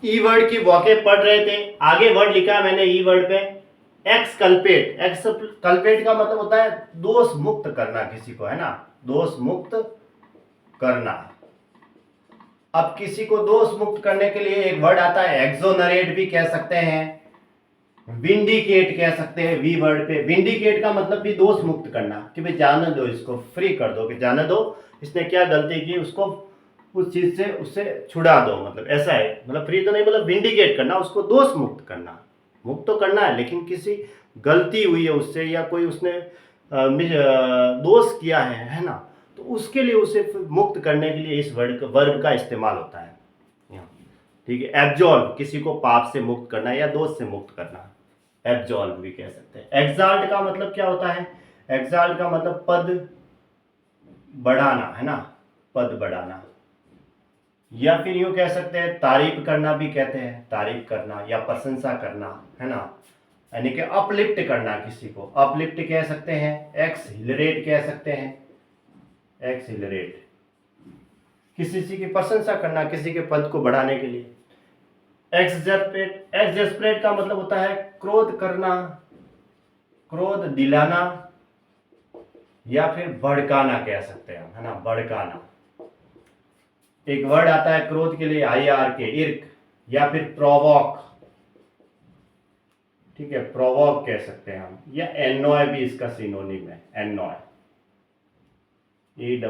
ई word की vocab पढ़ रहे थे, आगे वर्ड लिखा है मैंने ई वर्ड पे, एक्सकल्पेट। एक्सकल्पेट का मतलब होता है दोष मुक्त करना किसी को, है ना, दोष मुक्त करना। अब किसी को दोष मुक्त करने के लिए एक वर्ड आता है, एक्सोनरेट भी कह सकते हैं, विंडिकेट कह सकते हैं। वी वर्ड पे विंडिकेट का मतलब भी दोष मुक्त करना, कि भाई जाने दो इसको, फ्री कर दो, कि जाने दो इसने क्या गलती की, उसको उस चीज से उससे छुड़ा दो, मतलब ऐसा है। मतलब फ्री तो नहीं, मतलब विंडिकेट करना, उसको दोष मुक्त करना। मुक्त तो करना है, लेकिन किसी गलती हुई है उससे, या कोई उसने दोष किया है ना, तो उसके लिए उसे मुक्त करने के लिए इस वर्ब का इस्तेमाल होता है। ठीक है। एब्जॉल्व, किसी को पाप से मुक्त करना या दोष से मुक्त करना, एब्जॉल्व भी कह सकते हैं। एक्साल्ट का मतलब क्या होता है, एक्साल्ट का मतलब पद बढ़ाना, है ना, पद बढ़ाना। या फिर यूं कह सकते हैं तारीफ करना भी कहते हैं, तारीफ करना या प्रशंसा करना, है ना, यानी कि अपलिफ्ट करना किसी को, अपलिफ्ट कह सकते हैं। एक्सहिलरेट कह सकते हैं, एक्सहिलरेट, किसी की प्रशंसा करना, किसी के पद को बढ़ाने के लिए। एक्सजेस्परेट का मतलब होता है क्रोध करना, क्रोध दिलाना, या फिर भड़काना कह सकते हैं, है ना, भड़काना। एक वर्ड आता है क्रोध के लिए, IR के, इर्क, या फिर प्रोवोक। ठीक है, प्रोवोक कह सकते हैं हम, या एनॉय भी इसका सिनोनिम है, एनॉय, ANNOY।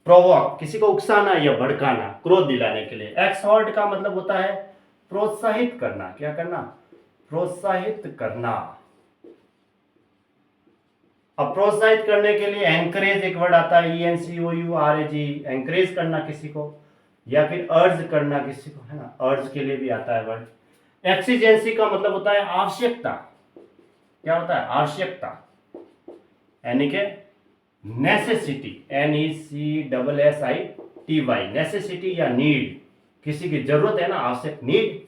प्रोवोक, किसी को उकसाना या भड़काना, क्रोध दिलाने के लिए। एक्सहॉर्ट का मतलब होता है प्रोत्साहित करना, क्या करना, प्रोत्साहित करना। अब प्रोत्साहित करने के लिए एंकरेज एक वर्ड आता है, ENCOURAGE, एंकरेज करना किसी को, या फिर अर्ज करना किसी को, है ना, अर्ज के लिए भी आता है वर्ड। एक्सीजेंसी का मतलब होता है आवश्यकता, क्या होता है, आवश्यकता, यानी कि नेसेसिटी, NECSSITY, नेसेसिटी या नीड, किसी की जरूरत है ना, आवश्यक, नीड।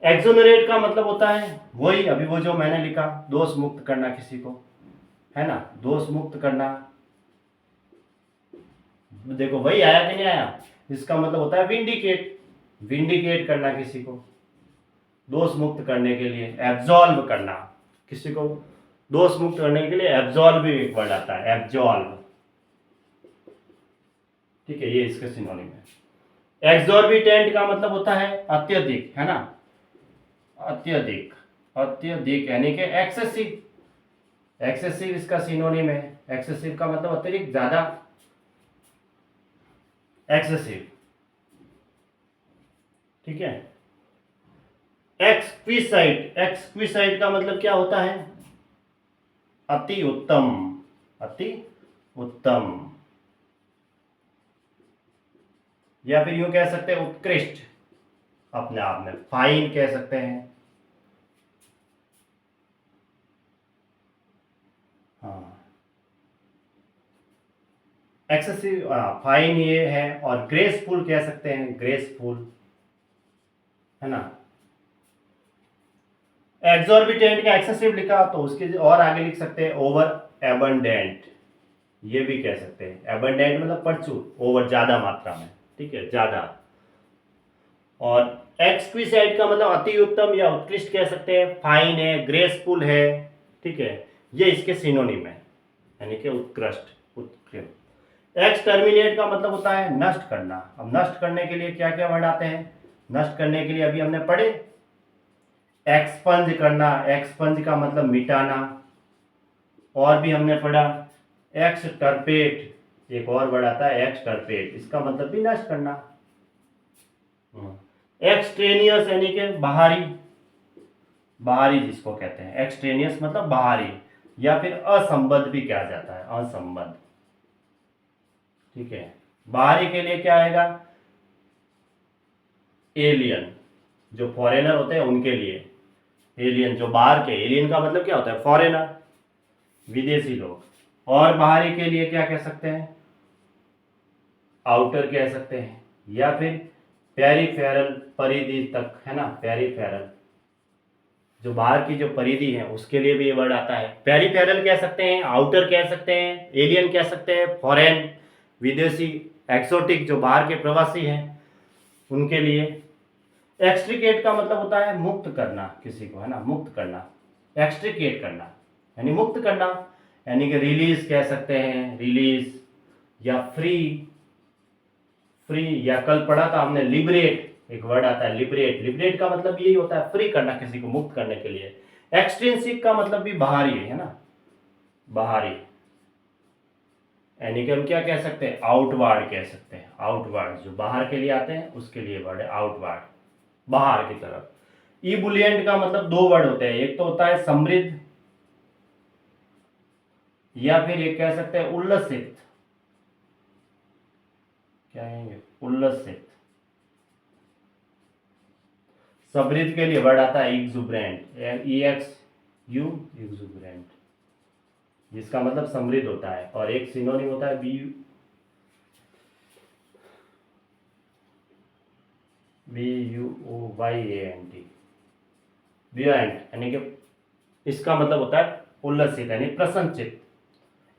एक्सोनरेट का मतलब होता है वही अभी वो जो मैंने लिखा, दोष मुक्त करना किसी को, है ना, दोष मुक्त करना। देखो वही आया कि नहीं आया, इसका मतलब होता है विंडिकेट, विंडिकेट करना किसी को, दोष मुक्त करने के लिए। एब्जॉल्व करना, किसी को दोष मुक्त करने के लिए एब्जॉल्व भी एक वर्ड आता है, एब्जॉल्व। ठीक है, ये इसका सिनोनिम है। एक्सोर्बिटेंट का मतलब होता है अत्यधिक, है ना, अत्यधिक, अत्यधिक यानी कि एक्सेसिव, एक्सेसिव इसका सिनोनिम है। एक्सेसिव का मतलब अतिरिक्त, ज्यादा, एक्सेसिव। ठीक है। एक्सक्विसाइट, एक्सक्विसाइट का मतलब क्या होता है, अति उत्तम, अति उत्तम, या फिर यूं कह सकते हैं उत्कृष्ट अपने आप में, फाइन कह सकते हैं। हाँ, एक्सेसिव, फाइन ये है। और ग्रेसफुल कह सकते हैं, ग्रेसफुल, है ना। एक्सॉर्बिटेंट का एक्सेसिव लिखा तो उसके और आगे लिख सकते हैं ओवर एबंडेंट, ये भी कह सकते हैं। एबंडेंट मतलब प्रचुर, ओवर ज्यादा मात्रा में, ठीक है, ज्यादा। और एक्सक्विसाइट का मतलब अति उत्तम या उत्कृष्ट कह सकते हैं, फाइन है, ग्रेसफुल है, ठीक है, ये इसके सिनोनिम है, यानी कि उत्कृष्ट, उत्कृष्ट। एक्सटर्मिनेट का मतलब होता है नष्ट करना। अब नष्ट करने के लिए क्या क्या वर्ड आते हैं, नष्ट करने के लिए अभी हमने पढ़े, एक्सपंज करना, एक्सपंज का मतलब मिटाना। और भी हमने पढ़ा एक्सटर्पेट, एक और वर्ड आता है एक्सटर्पेट, इसका मतलब भी नष्ट करना। एक्सट्रेनियस यानी कि बाहरी, बाहरी जिसको कहते हैं एक्सट्रेनियस मतलब बाहरी, या फिर असंबद्ध भी कहा जाता है, असंबद्ध। ठीक है, बाहरी के लिए क्या आएगा, एलियन, जो फॉरेनर होते हैं उनके लिए एलियन, जो बाहर के, एलियन का मतलब क्या होता है, फॉरेनर, विदेशी लोग। और बाहरी के लिए क्या कह सकते हैं, आउटर कह सकते हैं, या फिर पेरिफेरल, परिधि तक, है ना, पेरिफेरल, जो बाहर की जो परिधि है उसके लिए भी ये वर्ड आता है। पेरिफेरल कह सकते हैं, आउटर कह सकते हैं, एलियन कह सकते हैं, फॉरेन, विदेशी एक्सोटिक जो बाहर के प्रवासी हैं उनके लिए। एक्सट्रिकेट का मतलब होता है मुक्त करना किसी को, है ना, मुक्त करना। एक्सट्रिकेट करना यानी मुक्त करना, यानी कि रिलीज कह सकते हैं, रिलीज या फ्री, फ्री, या कल पढ़ा था हमने लिबरेट, एक वर्ड आता है लिबरेट। लिबरेट का मतलब यही होता है फ्री करना किसी को, मुक्त करने के लिए। एक्सट्रिंसिक का मतलब भी बाहरी है ना, बाहरी, यानी कि हम क्या कह सकते हैं, आउटवार्ड कह सकते हैं। आउटवार्ड जो बाहर के लिए आते हैं उसके लिए वर्ड है आउटवार्ड, बाहर की तरफ। इबुलिएंट का मतलब दो वर्ड होते हैं, एक तो होता है समृद्ध, या फिर एक कह सकते हैं उल्लसित। क्या कहेंगे, उल्लसित। समृद्ध के लिए वर्ड आता है एक्सुबरेंट, एक्सुबरेंट, जिसका मतलब समृद्ध होता है। और एक सिनोनिम होता है BUOYANT, ब्यूएंट, यानी कि इसका मतलब होता है उल्लसित यानी प्रसन्नचित।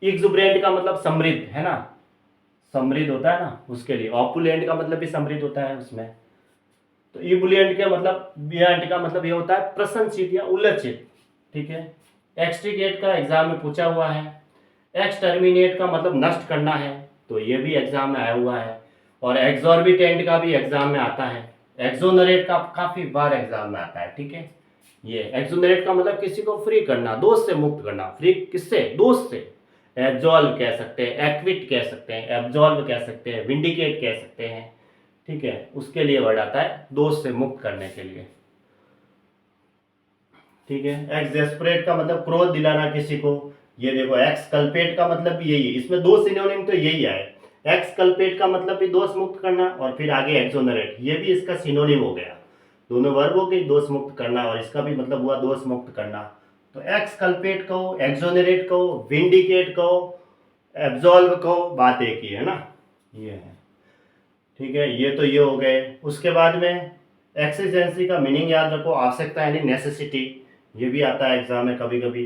एक्सुबरेंट का मतलब समृद्ध, है ना, समृद्ध होता है ना, उसके लिए। ऑपुलेंट का मतलब भी समृद्ध होता है उसमें। तो इबुलेंट का मतलब, बियॉन्ड का मतलब ये होता है प्रसन्नचित या उल्लसित, ठीक है। एक्सट्रिकेट का एग्जाम में पूछा हुआ है। एक्सटर्मिनेट का मतलब नष्ट करना है, तो ये भी एग्जाम में आया हुआ है। और एक्सॉर्बिटेंट का भी एग्जाम में आता है। एक्सोनरेट का काफी बार एग्जाम में आता है, ठीक है। ये एक्सोनरेट का मतलब किसी को फ्री करना, दोष से मुक्त करना। फ्री किससे, दोष से। एब्जॉल्व कह सकते हैं, एक्विट कह सकते हैं, एब्जॉल्व कह सकते हैं, विंडिकेट कह सकते हैं, ठीक है। उसके लिए वर्ड आता है दोष से मुक्त करने के लिए, ठीक है। एक्सडेस्परेट का मतलब क्रोध दिलाना किसी को। ये देखो एक्सकल्पेट का मतलब भी यही है, इसमें दो सिनोनिम तो यही है। एक्सकल्पेट का मतलब भी दोष मुक्त करना, और फिर आगे एक्सोनरेट, ये भी इसका सिनोनिम हो गया। दोनों वर्बों के दोष मुक्त करना, और इसका भी मतलब हुआ दोष मुक्त करना। तो एक्सकल्पेट कहो, एक्सोनरेट कहो, विंडिकेट कहो, एब्जॉल्व कहो, बात एक ही है ना, ये है, ठीक है। ये तो ये हो गए। उसके बाद में एक्सिजेंसी का मीनिंग याद रखो, आवश्यकता यानी नेसेसिटी, ये भी आता है एग्जाम में कभी कभी।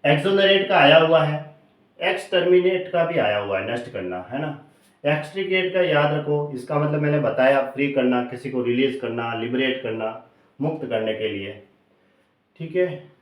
एक्सोनरेट का आया हुआ है, एक्सटर्मिनेट का भी आया हुआ है, नष्ट करना, है ना। एक्सट्रिकेट का याद रखो, इसका मतलब मैंने बताया फ्री करना, किसी को रिलीज करना, लिबरेट करना, मुक्त करने के लिए, ठीक है।